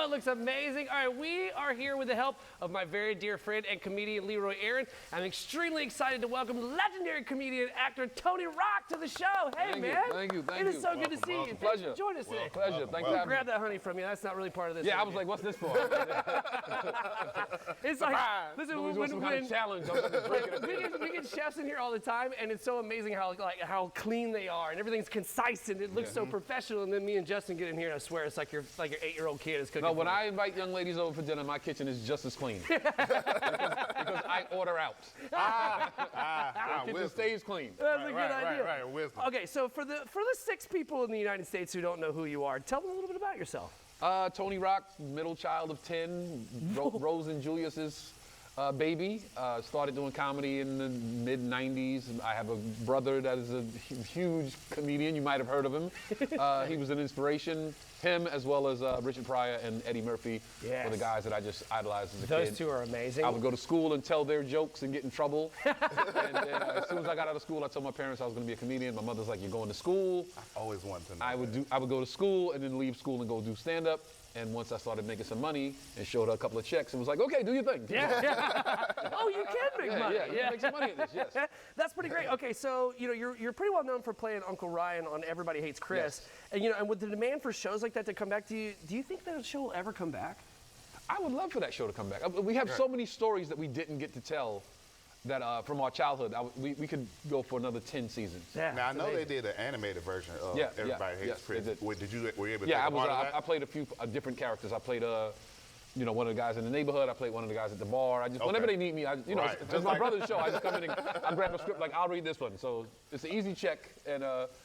Oh, it looks amazing. All right, we are here with the help of my very dear friend and comedian Leroy Aaron. I'm extremely excited to welcome legendary comedian and actor Tony Rock to the show. Hey, man. Thank you. It is so good to see you. Pleasure. Thanks for joining us today. Pleasure. Thanks for having me. Grab that honey from you. That's not really part of this. Yeah, I was like, what's this for? It's like, listen, we some kind of challenge. we get chefs in here all the time, and it's so amazing how clean they are, and everything's concise, and it looks so professional. And then me and Justin get in here, and I swear it's like your 8-year-old kid is cooking. No, when I invite young ladies over for dinner, my kitchen is just as clean because I order out. The kitchen stays clean. That's a good idea. Right, wisdom. Okay, so for the 6 people in the United States who don't know who you are, tell them a little bit about yourself. Tony Rock, middle child of 10, Rose and Julius's baby. Started doing comedy in the mid-90s. I have a brother that is a huge comedian. You might have heard of him. He was an inspiration. Him, as well as Richard Pryor and Eddie Murphy, were the guys that I just idolized as a kid. Those two are amazing. I would go to school and tell their jokes and get in trouble. And then as soon as I got out of school, I told my parents I was going to be a comedian. My mother's like, "You're going to school." I always wanted to know. I would go to school and then leave school and go do stand-up. And once I started making some money and showed her a couple of checks and was like, "Okay, do your thing." Yeah. Oh, you can make money. Yeah, make some money at this, yes. That's pretty great. Okay, so you're pretty well known for playing Uncle Ryan on Everybody Hates Chris. Yes. And with the demand for shows like that to come back to you, do you think that show will ever come back? I would love for that show to come back. We have so many stories that we didn't get to tell that from our childhood. We could go for another 10 seasons. Yeah. Now, I know they did an animated version of Everybody Hates Chris. Were you able to take a part of that? I played a few different characters. I played one of the guys in the neighborhood. I played one of the guys at the bar. Whenever they need me, it's my brother's show. I just come in and I grab a script, like, I'll read this one. So it's an easy check, and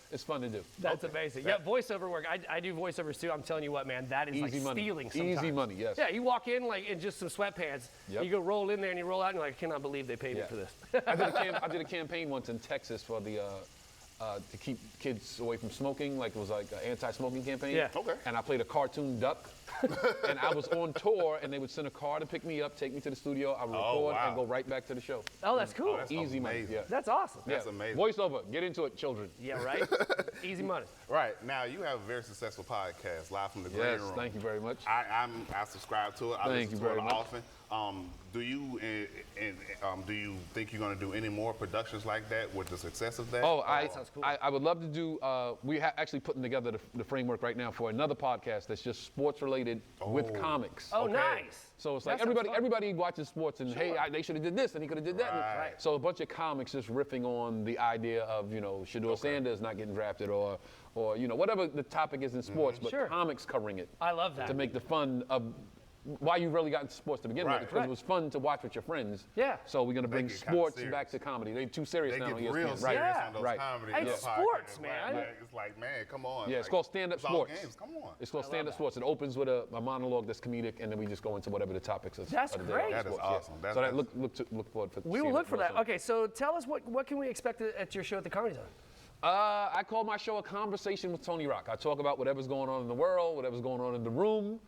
it's fun to do. That's amazing. Yeah, voiceover work. I do voiceovers too. I'm telling you what, man, that is easy money. Stealing sometimes. Easy money, yes. Yeah, you walk in like in just some sweatpants. Yep. You go roll in there and you roll out and you're like, I cannot believe they paid me for this. I did a campaign once in Texas for the to keep kids away from smoking, like it was like an anti-smoking campaign. Yeah. Okay. And I played a cartoon duck. And I was on tour, and they would send a car to pick me up, take me to the studio. I would record and go right back to the show. Oh, that's cool. That's Easy money. amazing. Yeah. That's awesome. That's amazing. Voiceover. Get into it, children. Yeah, right? Easy money. Right. Now, you have a very successful podcast, Live from the Green Yes, Room. thank you very much. I subscribe to it. I Thank listen you to very it much. often. Do you think you're going to do any more productions like that with the success of that? Oh, that sounds cool. I would love to do. We actually putting together the framework right now for another podcast that's just sports related with comics. Oh, nice. So it's like That sounds fun. everybody watches sports and hey, they should have did this and he could have did that. Right. So a bunch of comics just riffing on the idea of Shedeur Sanders not getting drafted or whatever the topic is in sports, but Sure. comics covering it. I love that. To make the fun of why you really got into sports to begin Right. with, because it was fun to watch with your friends. Yeah. So we're gonna bring get kinda sports serious. back to comedy. They're too serious They now. get on ESPN. real Right. serious Yeah. on those Right. comedy It's podcasts. sports, man. Right. It's like, man, come on. Yeah, it's called stand-up it's all sports. games. Come on. It's called stand-up sports. It opens with a monologue that's comedic, and then we just go into whatever the topics is. That's of the day great. on That is sports, awesome. Yeah. That's- So look forward for. We will seeing look it for real that. soon. Okay, so tell us what can we expect at your show at the Comedy Zone? I call my show A Conversation with Tony Rock. I talk about whatever's going on in the world, whatever's going on in the room,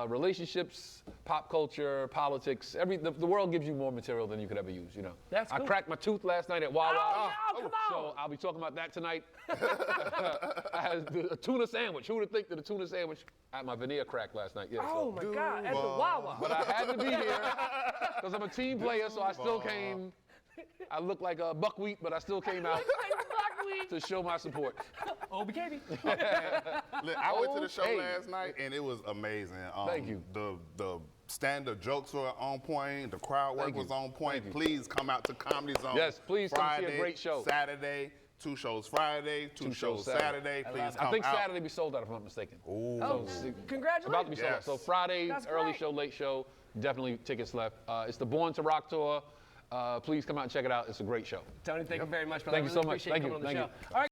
relationships, pop culture, politics. The world gives you more material than you could ever use. That's I cool. cracked my tooth last night at Wawa. Oh, no, come on. So I'll be talking about that tonight. I had a tuna sandwich. Who would have think that a tuna sandwich? I had my veneer cracked last night. Yeah, Oh so. my God, at the Wawa. But I had to be here because I'm a team player, so I still came. I look like a buckwheat, but I still came out to show my support. Oh, BKB. Look, I went to the show Okay. last night, and it was amazing. Thank you. The stand-up jokes were on point. The crowd work Thank you. was on point. Thank you. Please come out to Comedy Zone. Yes, please come see a Friday, great show. Saturday, 2 shows Friday, 2 shows Saturday. Please come I think out. Saturday we sold out, if I'm not mistaken. Ooh. Oh, congratulations. About to be sold out. Yes. So Friday, That's early great. show, late show, definitely tickets left. It's the Born to Rock tour. Please come out and check it out. It's a great show. Tony, thank you very much, brother. Thank you I really so much. appreciate Thank you you. coming on the Thank show. you. All right.